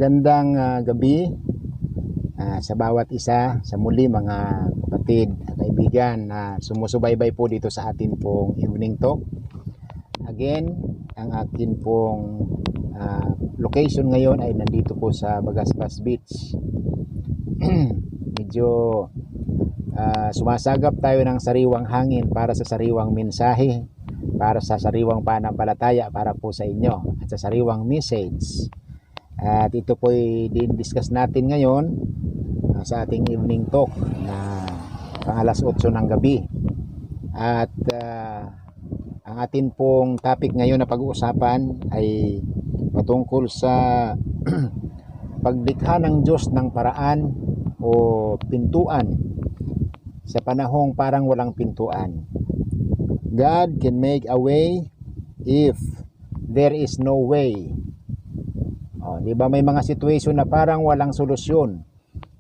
Magandang gabi sa bawat isa, sa muli mga kapatid at kaibigan na sumusubaybay po dito sa atin pong evening talk. Again, ang akin pong location ngayon ay nandito po sa Bagasbas Beach. Medyo sumasagap tayo ng sariwang hangin para sa sariwang mensahe, para sa sariwang pananampalataya para po sa inyo at sa sariwang message. At ito po ay din-discuss natin ngayon sa ating evening talk na pang alas 8 ng gabi. At ang atin pong topic ngayon na pag-uusapan ay patungkol sa paglikha ng Diyos ng paraan o pintuan sa panahong parang walang pintuan. God can make a way if there is no way. Di ba may mga situation na parang walang solusyon,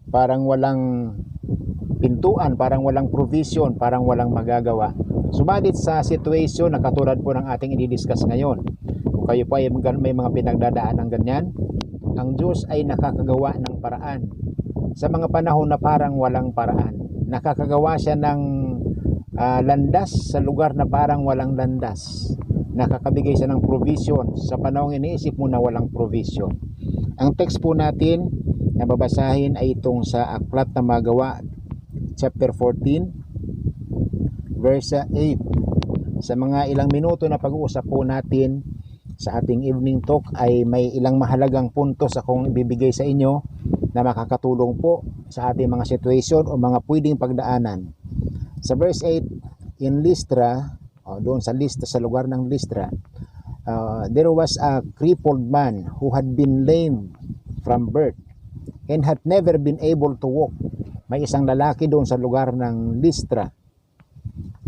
parang walang pintuan, parang walang provision, parang walang magagawa. Subalit sa situation na katulad po ng ating i-discuss ngayon, kung kayo po ay may mga pinagdadaan ng ganyan, ang Diyos ay nakakagawa ng paraan. Sa mga panahon na parang walang paraan, nakakagawa siya ng landas sa lugar na parang walang landas. Nakakabigay siya ng provision sa panahong iniisip mo na walang provision. Ang text po natin na babasahin ay itong sa Aklat ng Magawa chapter 14 verse 8. Sa mga ilang minuto na pag-uusap po natin sa ating evening talk ay may ilang mahalagang puntos akong ibibigay sa inyo na makakatulong po sa ating mga situation o mga pwedeng pagdaanan. Sa verse 8, in Lystra, doon sa lugar ng Lystra, there was a crippled man who had been lame from birth and had never been able to walk. May isang lalaki doon sa lugar ng Lystra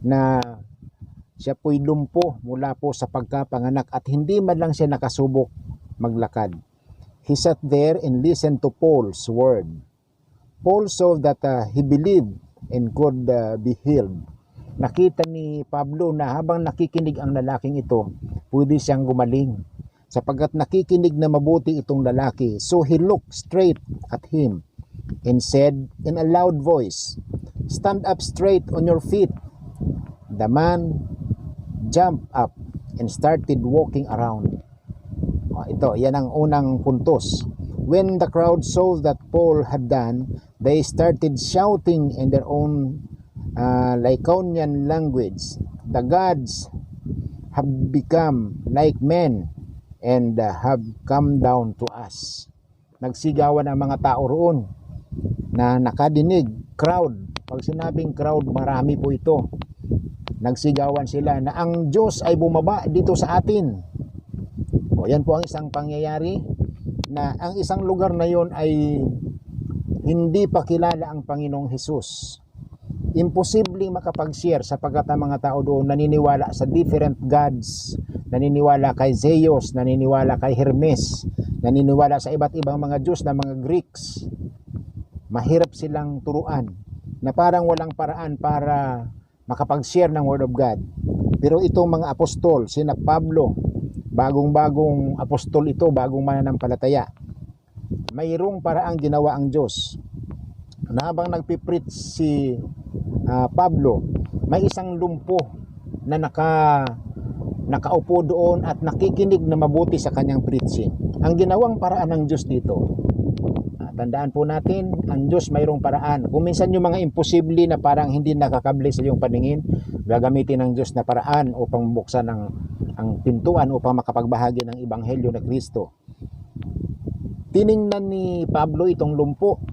na siya po'y lumpo mula po sa pagkapanganak at hindi man lang siya nakasubok maglakad. He sat there and listened to Paul's word. Paul saw that he believed and could be healed. Nakita ni Pablo na habang nakikinig ang lalaking ito, pwede siyang gumaling sapagkat nakikinig na mabuti itong lalaki. So he looked straight at him and said in a loud voice, "Stand up straight on your feet." The man jumped up and started walking around. Ito, yan ang unang puntos. When the crowd saw that Paul had done, they started shouting in their own Lycaonian language, "The gods have become like men and have come down to us." Nagsigawan ang mga tao roon na nakadinig. Crowd, pag sinabing crowd, marami po ito. Nagsigawan sila na ang Diyos ay bumaba dito sa atin. Yan po ang isang pangyayari na ang isang lugar na yon ay hindi pa kilala ang Panginoong Hesus. Imposibleng makapag-share sapagkat ang mga tao doon naniniwala sa different gods, naniniwala kay Zeus, naniniwala kay Hermes, naniniwala sa iba't ibang mga Diyos na mga Greeks. Mahirap silang turuan na parang walang paraan para makapag-share ng Word of God. Pero itong mga apostol, sina Pablo, bagong-bagong apostol ito, bagong mananampalataya, mayroong paraang ginawa ang Diyos. Na habang nagpipreach si Pablo, may isang lumpo na nakaupo doon at nakikinig na mabuti sa kanyang preaching. Ang ginawang paraan ng Diyos dito, tandaan po natin, ang Diyos mayroong paraan. Kung minsan yung mga imposible na parang hindi nakakabli sa iyong paningin, gagamitin ng Diyos na paraan upang buksan ang pintuan upang makapagbahagi ng Ebanghelyo na Kristo. Tiningnan ni Pablo itong lumpo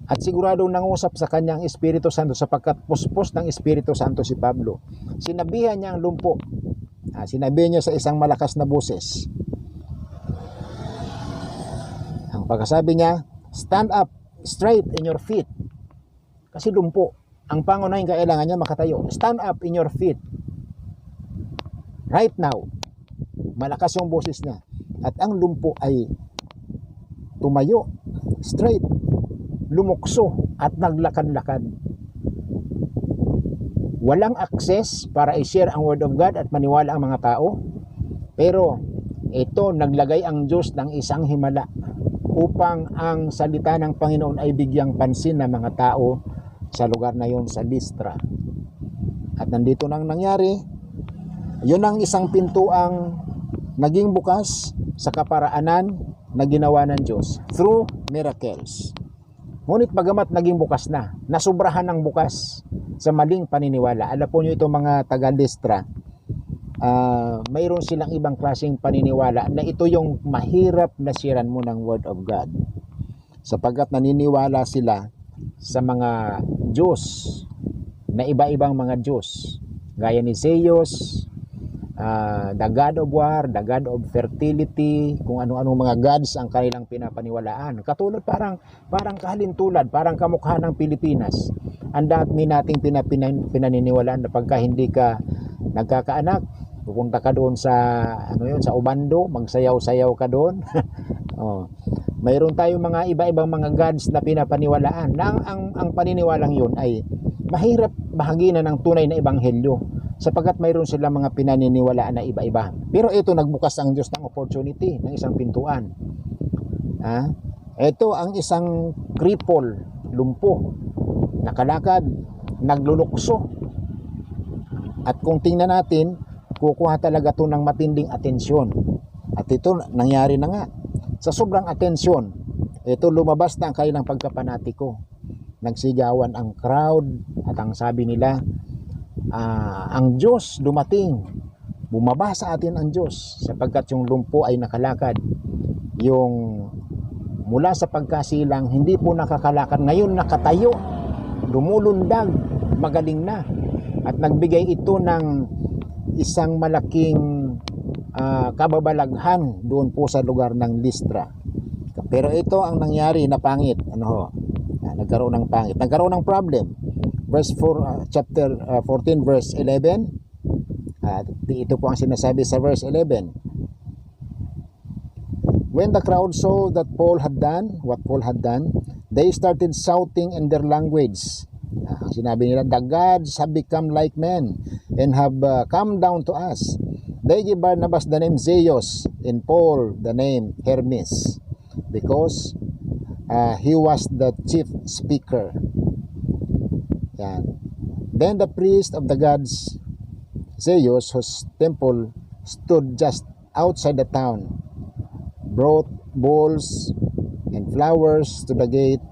at siguradong nangusap sa kanyang Espiritu Santo sapagkat puspos ng Espiritu Santo si Pablo. Sinabihan niya ang lumpo. Sinabihan niya sa isang malakas na boses. Ang pagkasabi niya, "Stand up straight in your feet." Kasi lumpo. Ang pangunahing kailangan niya makatayo. Stand up in your feet. Right now. Malakas yung boses niya. At ang lumpo ay tumayo, straight, lumukso at naglakad-lakad. Walang access para i-share ang Word of God at maniwala ang mga tao. Pero ito, naglagay ang Diyos ng isang himala upang ang salita ng Panginoon ay bigyang pansin ng mga tao sa lugar na yon, sa Listra. At nandito nang nangyari, yun ang isang pintuang naging bukas sa kaparaanan na ginawa ng Diyos through miracles. Ngunit bagamat naging bukas na, nasubrahan ng bukas sa maling paniniwala. Alam po nyo itong mga taga-Listra, mayroon silang ibang klaseng paniniwala na ito yung mahirap na siran mo ng Word of God. Sapagkat naniniwala sila sa mga Diyos, na iba-ibang mga Diyos, gaya ni Zeus, the God of War, the God of Fertility, kung ano-anong mga gods ang kanilang pinapaniwalaan. Katulad parang kahalintulad, parang kamukha ng Pilipinas. Ang dami nating pinaniniwalaan na pagka hindi ka nagkakaanak, pupunta ka doon sa sa Ubando, magsayaw-sayaw ka doon. Mayroon tayong mga iba-ibang mga gods na pinapaniwalaan. Na ang paniniwalang yun ay mahirap bahaginan ng tunay na ebanghelyo, sapagkat mayroon silang mga pinaniniwalaan na iba-iba. Pero ito, nagbukas ang Diyos ng opportunity, ng isang pintuan. Ito ang isang cripple, lumpo, nakalakad, naglulukso. At kung tingnan natin, kukuha talaga ito ng matinding atensyon. At ito, nangyari na nga. Sa sobrang atensyon, ito lumabas na ang kanilang pagkapanatiko. Nagsigawan ang crowd at ang sabi nila, ang Diyos dumating, bumaba sa atin ang Diyos, sapagkat yung lumpo ay nakalakad. Yung mula sa pagkasilang, hindi po nakakalakad, ngayon nakatayo, lumulundag, magaling na. At nagbigay ito ng isang malaking kababalaghan doon po sa lugar ng Listra. Pero ito ang nangyari na pangit. Nagkaroon ng pangit, nagkaroon ng problem. Verse 4, chapter 14 verse 11. Ito po ang sinasabi sa verse 11. When the crowd saw that Paul had done what Paul had done, they started shouting in their language. Ang sinabi nila, the gods have become like men and have come down to us. They gave Barnabas the name Zeus and Paul the name Hermes, because he was the chief speaker. Yan. Then the priest of the gods Zeus, whose temple stood just outside the town, brought bowls and flowers to the gate,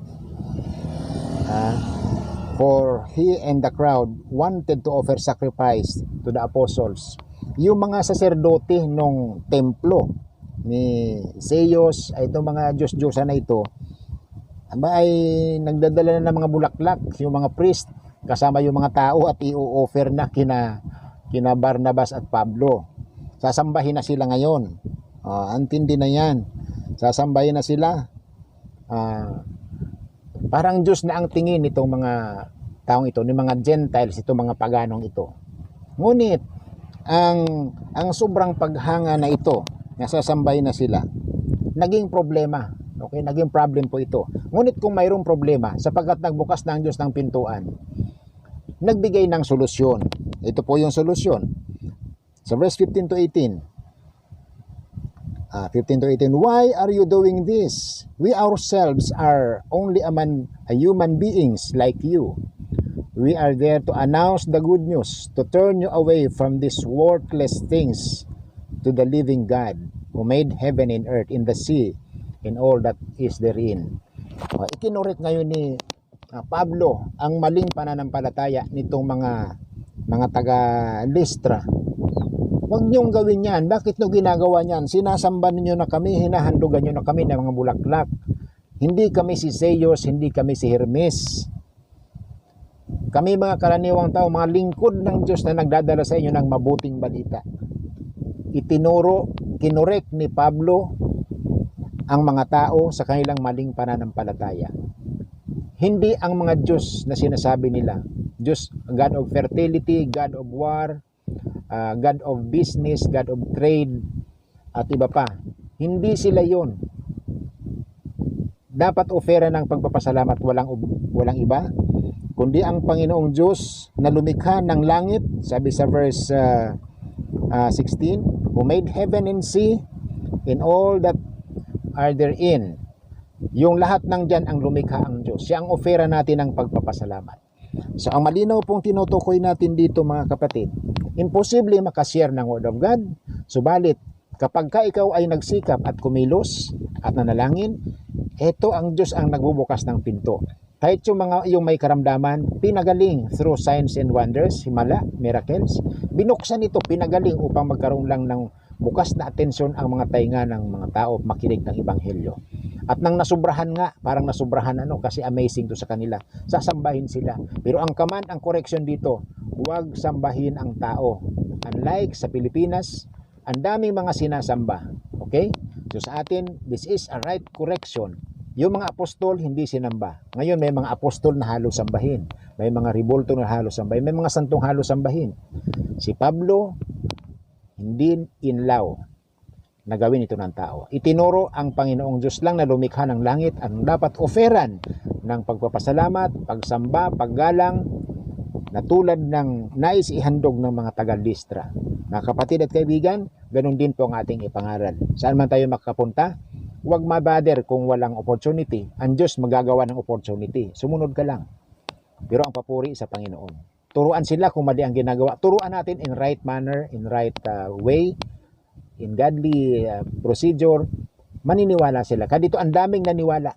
for he and the crowd wanted to offer sacrifice to the apostles. Yung mga saserdote nung templo ni Zeus, ay itong mga Diyos-Diyosan na ito, ay nagdadala na ng mga bulaklak, yung mga priest, kasama yung mga tao, at i-offer na kina Barnabas at Pablo. Sasambahin na sila ngayon. Antindi na yan. Sasambahin na sila. Parang Diyos na ang tingin nitong mga taong ito, ni mga Gentiles, itong mga paganong ito. Ngunit, ang sobrang paghanga na ito, nasasambahin na sila, naging problema. Okay, naging problem po ito. Ngunit kung mayroong problema, sapagkat nagbukas na ang Diyos ng pintuan, nagbigay ng solusyon. Ito po yung solusyon. Sa verse 15 to 18. 15 to 18. Why are you doing this? We ourselves are only human beings like you. We are there to announce the good news, to turn you away from these worthless things to the living God, who made heaven and earth, in the sea, and all that is therein. Ikinurit ngayon ni Pablo ang maling pananampalataya nitong mga taga-Listra. Huwag niyong gawin yan. Bakit nyo ginagawa yan? Sinasamba niyo na kami, hinahandugan nyo na kami ng mga bulaklak. Hindi kami si Zeus, hindi kami si Hermes. Kami mga karaniwang tao, mga lingkod ng Diyos na nagdadala sa inyo ng mabuting balita. Kinurek ni Pablo ang mga tao sa kanilang maling pananampalataya. Hindi ang mga Diyos na sinasabi nila, Diyos, God of fertility, God of war, God of business, God of trade, at iba pa. Hindi sila yon. Dapat ofera ng pagpapasalamat walang iba, kundi ang Panginoong Diyos na lumikha ng langit, sabi sa verse 16, who made heaven and sea and all that are therein, Yung lahat ng dyan ang lumikha ang Diyos. Siya ang ofera natin ng pagpapasalamat. So ang malinaw pong tinutukoy natin dito mga kapatid, imposible makashare ng Word of God. Subalit, kapag ka ikaw ay nagsikap at kumilos at nanalangin, ito ang Diyos ang nagbubukas ng pinto. Kahit yung may karamdaman, pinagaling through signs and wonders, himala, miracles, binuksan ito, pinagaling upang magkaroon lang ng bukas na atensyon ang mga tainga ng mga tao makinig ng Ebanghelyo. At nang nasubrahan nga, parang nasubrahan kasi amazing to sa kanila, sasambahin sila. Pero ang command, ang correction dito, huwag sambahin ang tao. Unlike sa Pilipinas, ang daming mga sinasamba. Okay? So sa atin, this is a right correction. Yung mga apostol, hindi sinamba. Ngayon, may mga apostol na halos sambahin. May mga ribolto na halos sambahin. May mga santong halos sambahin. Si Pablo, hindi inlaw na gawin ito ng tao. Itinuro ang Panginoong Diyos lang na lumikha ng langit ang dapat oferan ng pagpapasalamat, pagsamba, paggalang, na tulad ng nais ihandog ng mga taga-Listra. Mga kapatid at kaibigan, ganun din po ang ating ipangaral. Saan man tayo makapunta, huwag mabader kung walang opportunity. Ang Diyos magagawa ng opportunity. Sumunod ka lang. Pero ang papuri sa Panginoon. Turuan sila kung mali ang ginagawa. Turuan natin in right manner, in right way, in godly procedure. Maniniwala sila. Kadito ang daming naniwala.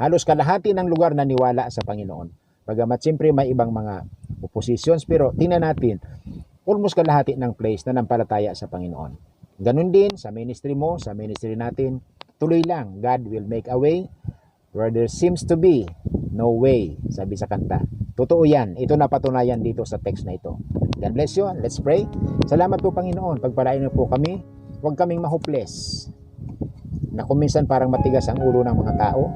Halos kalahati ng lugar naniwala sa Panginoon. Bagamat siyempre may ibang mga oppositions, pero tingnan natin, almost kalahati ng place na nampalataya sa Panginoon. Ganun din sa ministry mo, sa ministry natin, tuloy lang. God will make a way where there seems to be no way, sabi sa kanta. Totoo yan. Ito napatunayan dito sa text na ito. God bless you. Let's pray. Salamat po Panginoon. Pagpalain niyo po kami. Huwag kaming mahopeless. Na kung minsan parang matigas ang ulo ng mga tao.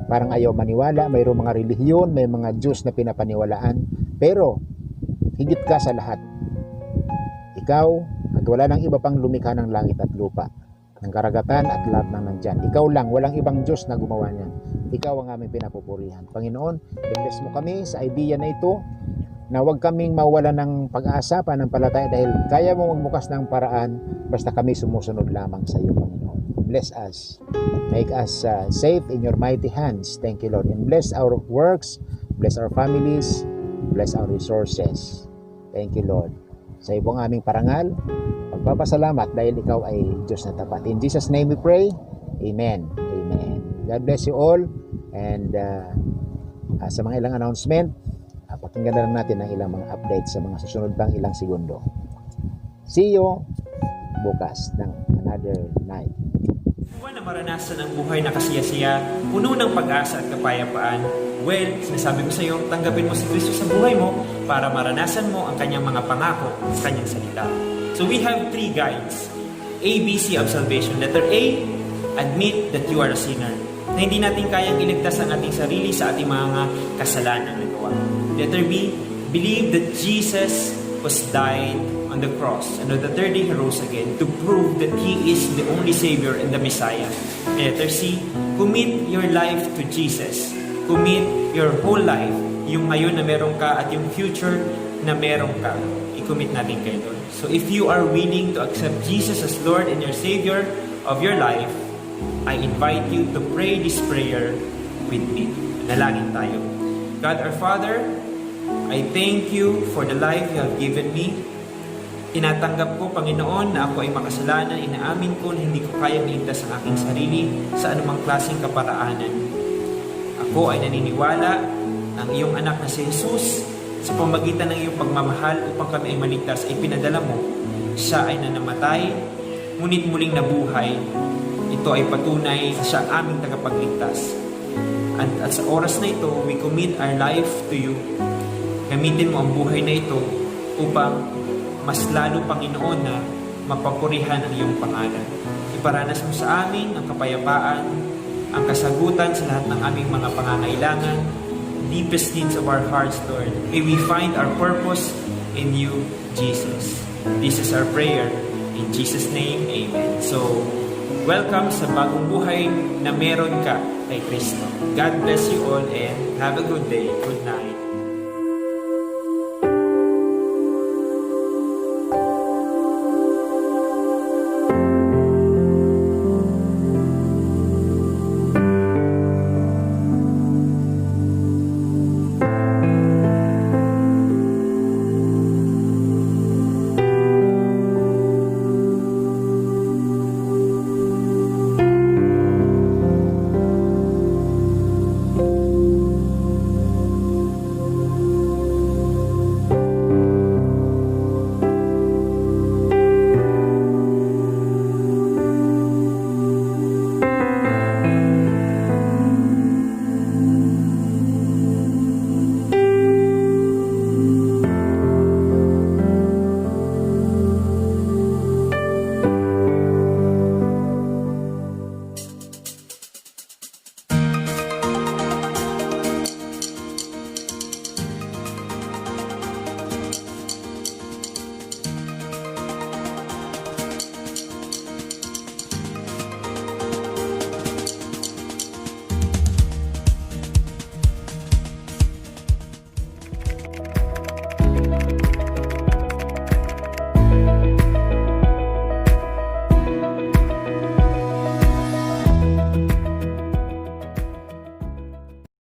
Parang ayaw maniwala. Mayroong mga relihiyon, may mga Diyos na pinapaniwalaan. Pero, higit ka sa lahat. Ikaw, at wala nang iba pang lumikha ng langit at lupa, ng karagatan at lahat ng nandyan. Ikaw lang, walang ibang Diyos na gumawa niyan. Ikaw ang aming pinapupurihan. Panginoon, i-bless mo kami sa idea na ito, na huwag kaming mawala ng pag-asa, panampalataya, dahil kaya mo magbukas ng paraan, basta kami sumusunod lamang sa iyo, Panginoon. Bless us. Make us safe in your mighty hands. Thank you, Lord. And bless our works, bless our families, bless our resources. Thank you, Lord. Sa ibong aming parangal, pagpapasalamat dahil ikaw ay Diyos na tapat. In Jesus' name we pray. Amen. Amen. God bless you all. And sa mga ilang announcement, pakinggan na lang natin ang ilang mga updates sa mga susunod pang ilang segundo. See you bukas ng another night. Na maranasan ang buhay na kasiyasiya, puno ng pag-asa at kapayapaan, well, sinasabi ko sa iyo, tanggapin mo si Kristo sa buhay mo para maranasan mo ang kanyang mga pangako sa kanyang salita. So we have 3 guides. ABC of salvation. Letter A, admit that you are a sinner. Na hindi natin kayang iligtas ang ating sarili sa ating mga kasalanan na gawa. Letter B, believe that Jesus was died on the cross, and on the 3rd day He rose again to prove that He is the only Savior and the Messiah. And letter C, commit your life to Jesus. Commit your whole life, yung ngayon na meron ka at yung future na meron ka, i-commit natin kay Lord. So if you are willing to accept Jesus as Lord and your Savior of your life, I invite you to pray this prayer with me. Nalangin tayo. God our Father, I thank you for the life you have given me. Tinatanggap ko, Panginoon, na ako ay makasalanan. Inaamin ko na hindi ko kayang iligtas ang aking sarili sa anumang klaseng kaparaanan. Ako ay naniniwala ang iyong anak na si Jesus sa pamagitan ng iyong pagmamahal upang kami ay maligtas ay pinadala mo. Siya ay nanamatay, ngunit muling nabuhay. Ito ay patunay na siya ang aming tagapagligtas. At sa oras na ito, we commit our life to you. Gamitin mo ang buhay na ito upang mas lalo, Panginoon, na mapapurihan ang iyong pangalan. Iparanas mo sa amin ang kapayapaan, ang kasagutan sa lahat ng aming mga pangangailangan, deepest needs of our hearts, Lord. May we find our purpose in you, Jesus. This is our prayer. In Jesus' name, Amen. So, welcome sa bagong buhay na meron ka kay Kristo. God bless you all and have a good day. Good night.